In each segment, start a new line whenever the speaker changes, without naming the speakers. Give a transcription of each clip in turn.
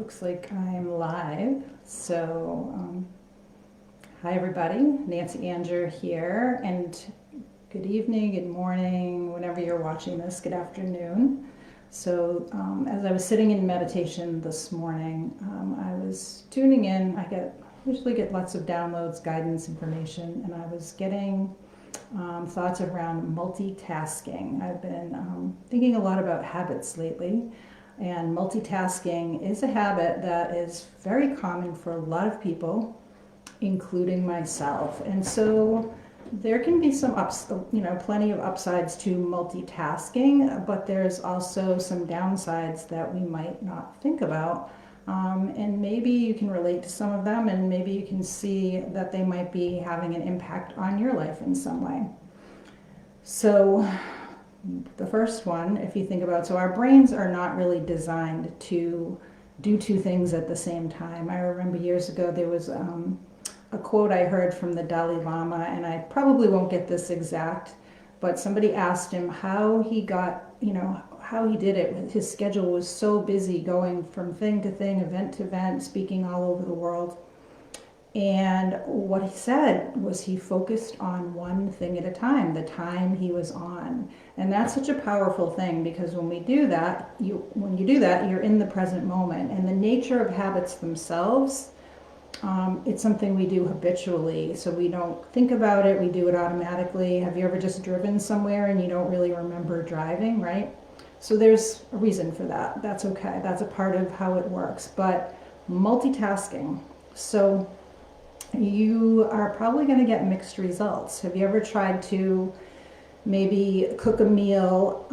Looks like I'm live. Hi everybody, NancyAnger here, and good evening, good morning, whenever you're watching this, good afternoon. As I was sitting in meditation this morning, I was tuning in. Usually get lots of downloads, guidance, information, and I was getting thoughts around multitasking. I've been thinking a lot about habits lately. And multitasking is a habit that is very common for a lot of people, including myself. And so there can be some plenty of upsides to multitasking, but there's also some downsides that we might not think about. And maybe you can relate to some of them, and maybe you can see that they might be having an impact on your life in some way. So the first one, if you think about, so our brains are not really designed to do two things at the same time. I remember years ago there was a quote I heard from the Dalai Lama, and I probably won't get this exact, but somebody asked him how he got, how he did it. His schedule was so busy, going from thing to thing, event to event, speaking all over the world. And what he said was he focused on one thing at a time, the time he was on. And that's such a powerful thing, because when you do that, you're in the present moment. And the nature of habits themselves, it's something we do habitually. So we don't think about it, we do it automatically. Have you ever just driven somewhere and you don't really remember driving, right? So there's a reason for that. That's okay. That's a part of how it works. But multitasking. So you are probably going to get mixed results. Have you ever tried to maybe cook a meal,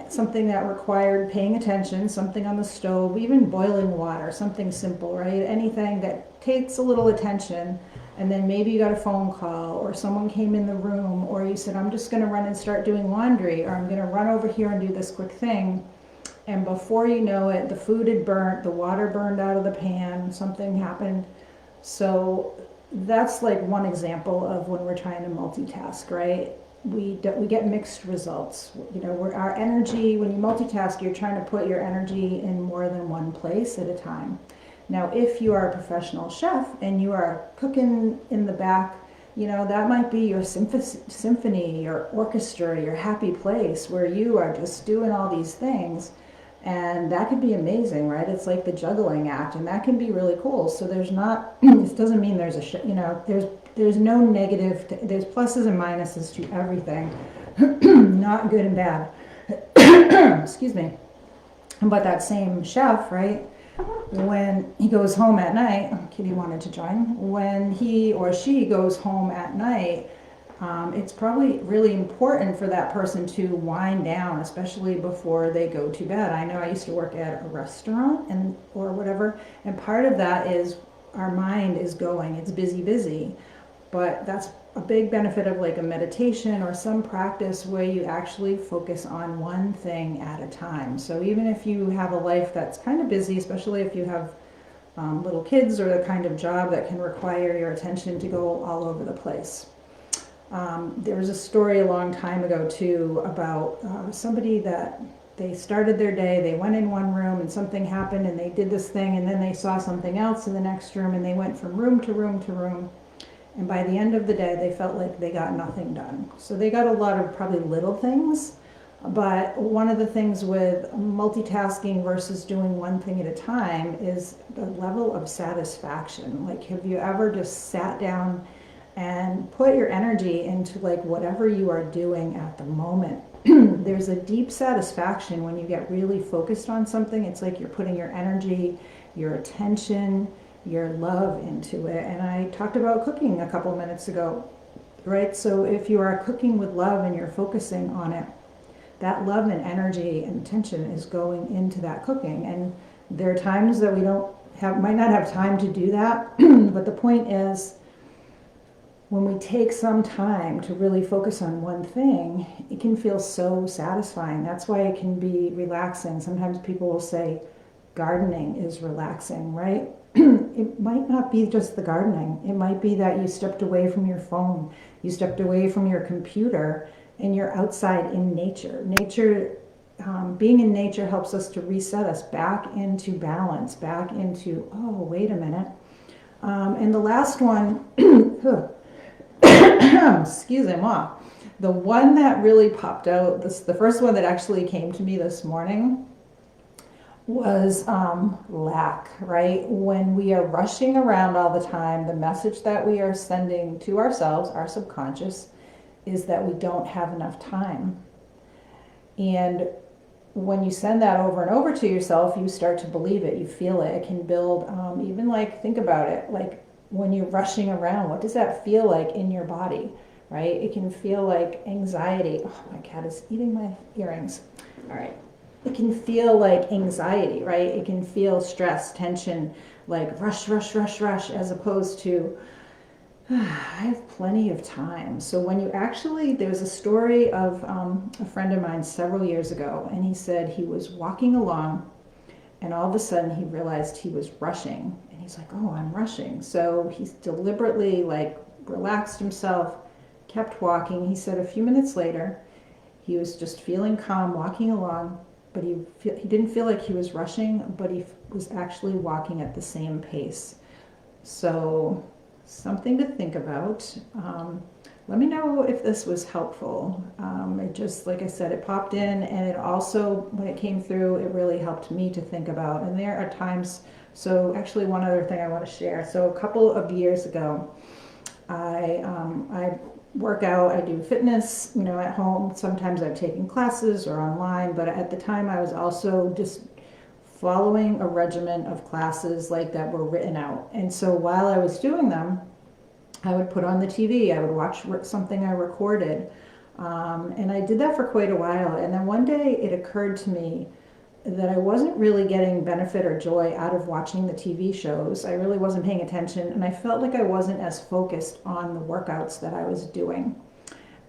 something that required paying attention, something on the stove, even boiling water, something simple, right? Anything that takes a little attention, and then maybe you got a phone call, or someone came in the room, or you said, I'm just going to run and start doing laundry, or I'm going to run over here and do this quick thing. And before you know it, the food had burnt, the water burned out of the pan, something happened. So that's like one example of when we're trying to multitask, right? We get mixed results. Our energy, when you multitask, you're trying to put your energy in more than one place at a time. Now, if you are a professional chef and you are cooking in the back, that might be your symphony, your orchestra, your happy place where you are just doing all these things. And that could be amazing, right? It's like the juggling act, and that can be really cool. So there's not, it doesn't mean there's there's no negative, there's pluses and minuses to everything, not good and bad. Excuse me. But that same chef, right, when he goes home at night, Kitty wanted to join, when he or she goes home at night, it's probably really important for that person to wind down, especially before they go to bed. I know I used to work at a restaurant or whatever, and part of that is our mind is going, it's busy. But that's a big benefit of like a meditation or some practice where you actually focus on one thing at a time. So even if you have a life that's kind of busy, especially if you have little kids or the kind of job that can require your attention to go all over the place. There was a story a long time ago too about somebody that they started their day, they went in one room and something happened and they did this thing, and then they saw something else in the next room, and they went from room to room to room. And by the end of the day, they felt like they got nothing done. So they got a lot of probably little things, but one of the things with multitasking versus doing one thing at a time is the level of satisfaction. Like, have you ever just sat down and put your energy into like whatever you are doing at the moment? There's a deep satisfaction when you get really focused on something. It's like you're putting your energy, your attention, your love into it. And I talked about cooking a couple minutes ago, right? So if you are cooking with love and you're focusing on it, that love and energy and attention is going into that cooking. And there are times that we might not have time to do that, but the point is, when we take some time to really focus on one thing, it can feel so satisfying. That's why it can be relaxing. Sometimes people will say gardening is relaxing, right? It might not be just the gardening. It might be that you stepped away from your phone, you stepped away from your computer, and you're outside in nature. Nature being in nature helps us to reset us back into balance, back into, oh, wait a minute. And the last one, excuse me, the one that really popped out, the first one that actually came to me this morning was lack, right? When we are rushing around all the time, the message that we are sending to ourselves, our subconscious, is that we don't have enough time. And when you send that over and over to yourself, you start to believe it, you feel it. It can build, even like, think about it, like when you're rushing around, what does that feel like in your body, right? It can feel like anxiety. Oh, my cat is eating my earrings. All right. It can feel like anxiety, right? It can feel stress, tension, like rush, rush, rush, rush, as opposed to, I have plenty of time. So when you actually, there was a story of a friend of mine several years ago, and he said he was walking along, and all of a sudden he realized he was rushing, and he's like, oh, I'm rushing. So he deliberately like relaxed himself, kept walking. He said a few minutes later, he was just feeling calm, walking along, but he didn't feel like he was rushing, but he was actually walking at the same pace. So something to think about. Let me know if this was helpful. It just, like I said, it popped in, and it also, when it came through, it really helped me to think about. And there are times, so actually one other thing I want to share. So a couple of years ago, I work out, I do fitness, at home. Sometimes I've taken classes or online, but at the time I was also just following a regimen of classes like that were written out. And so while I was doing them, I would put on the TV, I would watch something I recorded. And I did that for quite a while. And then one day it occurred to me that I wasn't really getting benefit or joy out of watching the TV shows. I really wasn't paying attention, and I felt like I wasn't as focused on the workouts that I was doing.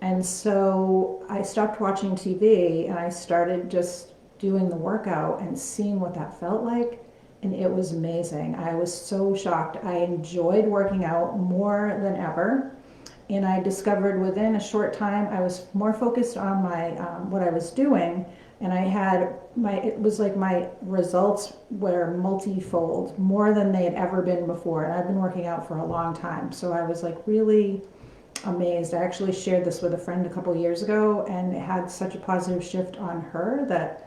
And so I stopped watching TV, and I started just doing the workout and seeing what that felt like, and it was amazing. I was so shocked. I enjoyed working out more than ever, and I discovered within a short time I was more focused on my what I was doing, and I had it was like my results were multifold, more than they had ever been before. And I've been working out for a long time, so I was like really amazed. I actually shared this with a friend a couple years ago, and it had such a positive shift on her that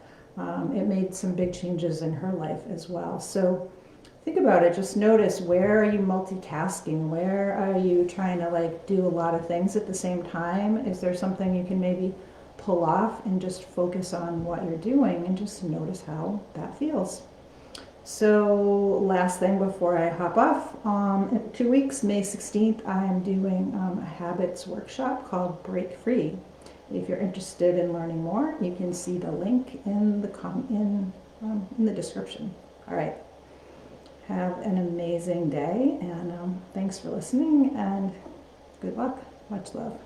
it made some big changes in her life as well. So think about it. Just notice, where are you multitasking? Where are you trying to like do a lot of things at the same time? Is there something you can maybe pull off and just focus on what you're doing and just notice how that feels? So last thing before I hop off, in 2 weeks, May 16th, I am doing a habits workshop called Break Free. If you're interested in learning more, you can see the link in the description. All right. Have an amazing day, and thanks for listening, and good luck. Much love.